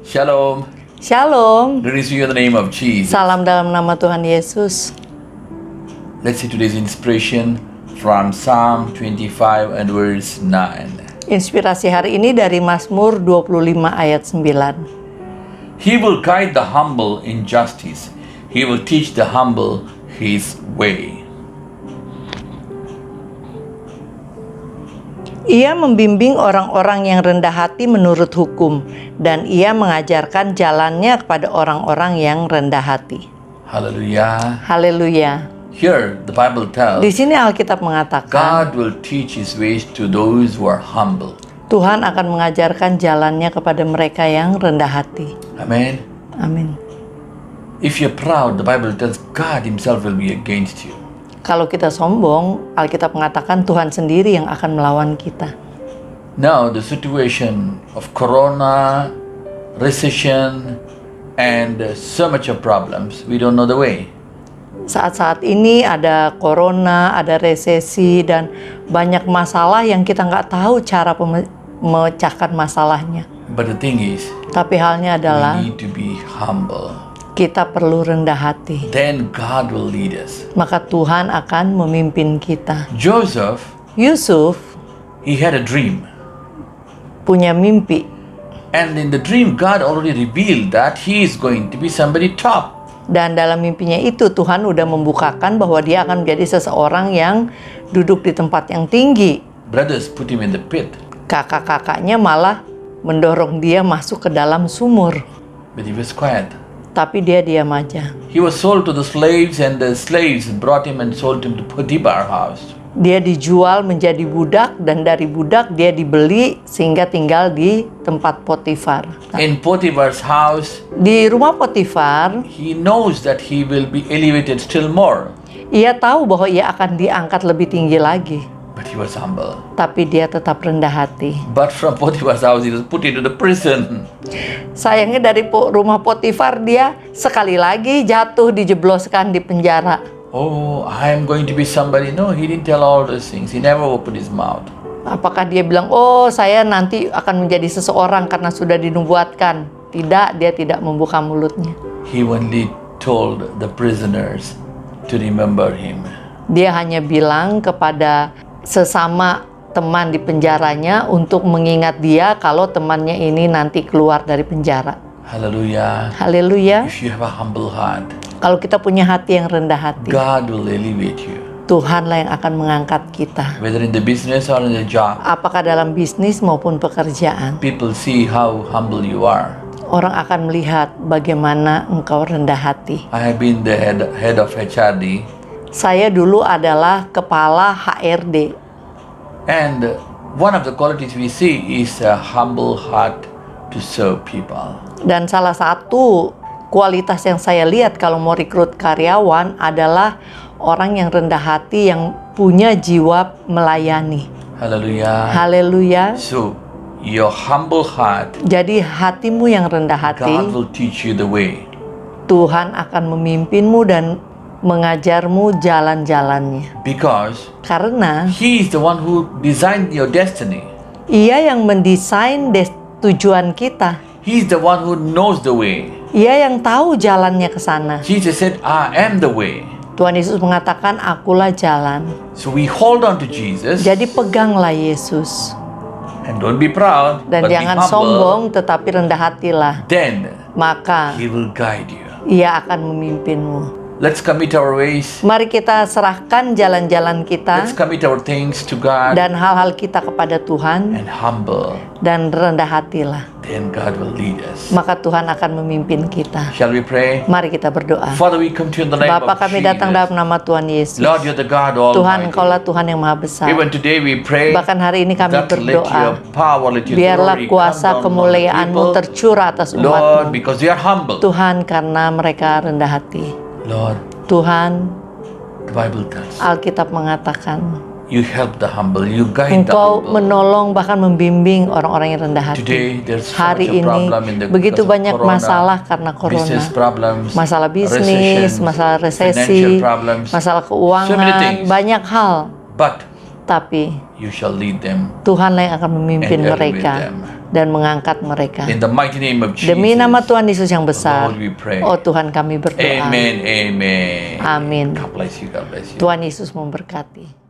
Shalom. Shalom. Greetings to you in the name of Jesus. Salam dalam nama Tuhan Yesus. Let's see today's inspiration from Psalm 25 and verse 9. Inspirasi hari ini dari Mazmur 25 ayat 9. He will guide the humble in justice. He will teach the humble his way. Ia membimbing orang-orang yang rendah hati menurut hukum, dan ia mengajarkan jalannya kepada orang-orang yang rendah hati. Hallelujah. Haleluya. Here the Bible Di tells sini Alkitab mengatakan, God will teach his ways to those who are humble. Tuhan akan mengajarkan jalannya kepada mereka yang rendah hati. Amen. Amin. If you're proud, the Bible tells God himself will be against you. Kalau kita sombong, Alkitab mengatakan Tuhan sendiri yang akan melawan kita. Now the situation of corona, recession, and so much of problems, we don't know the way. Saat-saat ini ada corona, ada resesi, dan banyak masalah yang kita nggak tahu cara memecahkan masalahnya. But the thing is, Tapi halnya adalah we need to be humble. kita perlu rendah hati. Then God will lead us. Maka Tuhan akan memimpin kita. Joseph, Yusuf he had a dream. punya mimpi. And in the dream, God already revealed that he is going to be somebody top. Dan dalam mimpinya itu Tuhan udah membukakan bahwa dia akan menjadi seseorang yang duduk di tempat yang tinggi. Brothers put him in the pit. Kakak-kakaknya malah mendorong dia masuk ke dalam sumur. But he was quiet. Tapi dia diam aja. He was sold to the slaves, and the slaves brought him and sold him to Potiphar's house. Dia dijual menjadi budak, dan dari budak dia dibeli sehingga tinggal di tempat Potifar. In Potiphar's house, Di rumah Potifar, he knows that he will be elevated still more. ia tahu bahwa ia akan diangkat lebih tinggi lagi. But he was humble. Tapi dia tetap rendah hati. But from Potiphar's house, he was put into the prison. Sayangnya dari rumah Potifar dia sekali lagi jatuh, dijebloskan di penjara. Oh, I am going to be somebody. No, he didn't tell all those things. He never opened his mouth. Apakah dia bilang, oh saya nanti akan menjadi seseorang karena sudah dinubuatkan? Tidak, dia tidak membuka mulutnya. He only told the prisoners to remember him. Dia hanya bilang kepada sesama teman di penjaranya untuk mengingat dia kalau temannya ini nanti keluar dari penjara. Hallelujah. Haleluya. If you have a humble heart, Kalau kita punya hati yang rendah hati, God will elevate you. Tuhanlah yang akan mengangkat kita. Whether in the business or in the job, Apakah dalam bisnis maupun pekerjaan, people see how humble you are. orang akan melihat bagaimana engkau rendah hati. I have been the head of HRD, Saya dulu adalah kepala HRD. and one of the qualities we see is a humble heart to serve people. Dan salah satu kualitas yang saya lihat kalau mau rekrut karyawan adalah orang yang rendah hati, yang punya jiwa melayani. Hallelujah. Haleluya. So, your humble heart, Jadi hatimu yang rendah hati, God will teach you the way. Tuhan akan memimpinmu dan mengajarmu jalan-jalannya. Because Karena He is the one who designed your destiny. Ia yang mendesain tujuan kita. He is the one who knows the way. Ia yang tahu jalannya ke sana. Jesus said, I am the way. Tuhan Yesus mengatakan, akulah jalan. So we hold on to Jesus, Jadi peganglah Yesus. and don't be proud, Dan but jangan be humble. sombong, tetapi rendah hatilah. Then Maka He will guide you. ia akan memimpinmu. Let's commit our ways. Mari kita serahkan jalan-jalan kita Let's commit our things to God dan hal-hal kita kepada Tuhan, and humble. dan rendah hatilah. Then God will lead us. Maka Tuhan akan memimpin kita. Shall we pray? Mari kita berdoa. Father, we come to you in the name Bapa, of kami datang Jesus. dalam nama Tuhan Yesus. Lord, you're the God Tuhan, Almighty. Engkaulah Tuhan yang Maha Besar. Even today we pray Bahkan hari ini kami that let your berdoa, power, let your biarlah glory kuasa come down on the kemuliaan-Mu people. tercurah atas Lord, umat-Mu. because they are humble. Tuhan, karena mereka rendah hati. Lord, Tuhan, the Bible tells Alkitab mengatakan, you help the humble, you guide the Engkau humble. menolong, bahkan membimbing orang-orang yang rendah hati. Today there's so Hari much a ini problem in the begitu because of banyak corona, masalah karena corona. business problems, Masalah bisnis, recession, masalah resesi, financial problems, masalah so many keuangan, things. banyak hal. But Tapi you shall lead them Tuhanlah yang akan and memimpin elevate mereka them. dan mengangkat mereka. In the mighty name of Jesus. Demi nama Tuhan Yesus yang besar. Lord, we pray. Oh Tuhan, kami berdoa. Amen, amen. Amin. God bless you, God bless you. Tuhan Yesus memberkati.